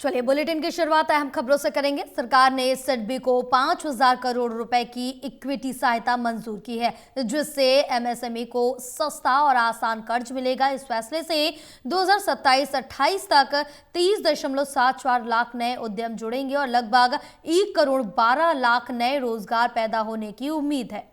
चलिए बुलेटिन की शुरुआत अहम खबरों से करेंगे। सरकार ने सिडबी को 5,000 करोड़ रुपए की इक्विटी सहायता मंजूर की है, जिससे एमएसएमई को सस्ता और आसान कर्ज मिलेगा। इस फैसले से 2027-28 तक 30.74 लाख नए उद्यम जुड़ेंगे और लगभग 1 करोड़ 12 लाख नए रोजगार पैदा होने की उम्मीद है।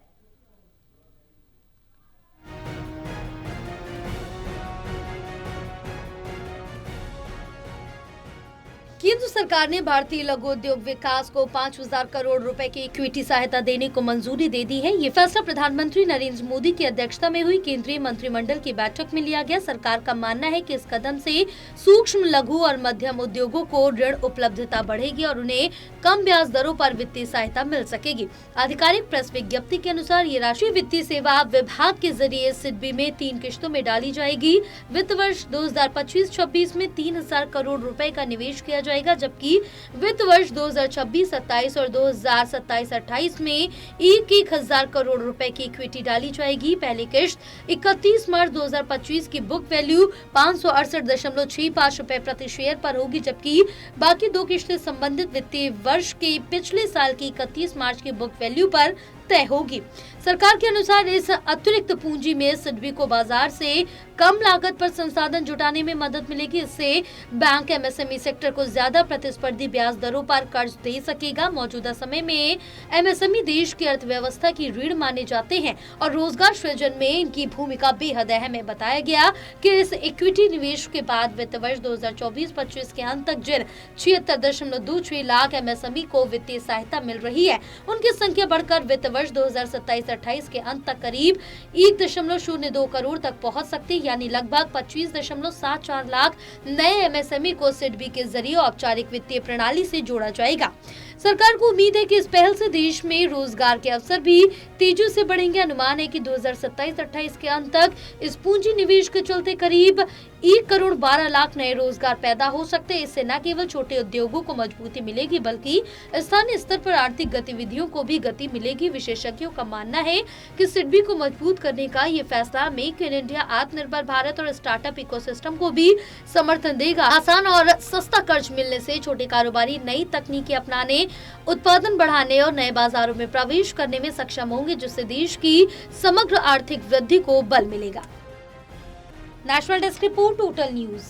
केंद्र सरकार ने भारतीय लघु उद्योग विकास को 5,000 करोड़ रुपए की इक्विटी सहायता देने को मंजूरी दे दी है। ये फैसला प्रधानमंत्री नरेंद्र मोदी की अध्यक्षता में हुई केंद्रीय मंत्रिमंडल की बैठक में लिया गया। सरकार का मानना है कि इस कदम से सूक्ष्म, लघु और मध्यम उद्योगों को ऋण उपलब्धता बढ़ेगी और उन्हें कम ब्याज दरों पर वित्तीय सहायता मिल सकेगी। आधिकारिक प्रेस विज्ञप्ति के अनुसार ये राशि वित्तीय सेवा विभाग के जरिए सिडबी में 3 किश्तों में डाली जाएगी। वित्त वर्ष 2025-26 में 3,000 करोड़ रुपए का निवेश किया जाएगा, जबकि वित्त वर्ष 2026-27 और 2027-28 में 1,000 करोड़ रुपए की इक्विटी डाली जाएगी। पहली किश्त 31 मार्च 2025 की बुक वैल्यू 568.65 रुपए प्रति शेयर पर होगी, जबकि बाकी 2 किश्तें संबंधित वित्तीय वर्ष के पिछले साल की 31 मार्च की बुक वैल्यू पर तय होगी। सरकार के अनुसार इस अतिरिक्त पूंजी में सिडबी को बाजार से कम लागत पर संसाधन जुटाने में मदद मिलेगी। इससे बैंक एमएसएमई सेक्टर को ज्यादा प्रतिस्पर्धी ब्याज दरों पर कर्ज दे सकेगा। मौजूदा समय में एमएसएमई देश की अर्थव्यवस्था की रीढ़ माने जाते हैं और रोजगार सृजन में इनकी भूमिका बेहद अहम है। बताया गया कि इस इक्विटी निवेश के बाद वित्त वर्ष 2024-25 के अंत तक जिन 76.26 लाख एमएसएमई को वित्तीय सहायता मिल रही है, उनकी संख्या बढ़कर वित्त वर्ष 2027-28 के अंत तक करीब 1.02 करोड़ तक पहुंच सकती है, यानी लगभग 25.74 लाख नए एमएसएमई को सिडबी के जरिए औपचारिक वित्तीय प्रणाली से जोड़ा जाएगा। सरकार को उम्मीद है कि इस पहल से देश में रोजगार के अवसर भी तेजी से बढ़ेंगे। अनुमान है कि 2027-28 के अंत तक इस पूंजी निवेश के चलते करीब 1 करोड़ 12 लाख नए रोजगार पैदा हो सकते हैं। इससे न केवल छोटे उद्योगों को मजबूती मिलेगी, बल्कि स्थानीय स्तर पर आर्थिक गतिविधियों को भी गति मिलेगी। विशेषज्ञों का मानना है कि सिडबी को मजबूत करने का ये फैसला मेक इन इंडिया, आत्मनिर्भर भारत और स्टार्टअप इकोसिस्टम को भी समर्थन देगा। आसान और सस्ता कर्ज मिलने से छोटे कारोबारी नई तकनीकें अपनाने, उत्पादन बढ़ाने और नए बाजारों में प्रवेश करने में सक्षम होंगे, जिससे देश की समग्र आर्थिक वृद्धि को बल मिलेगा। National desk report, total news.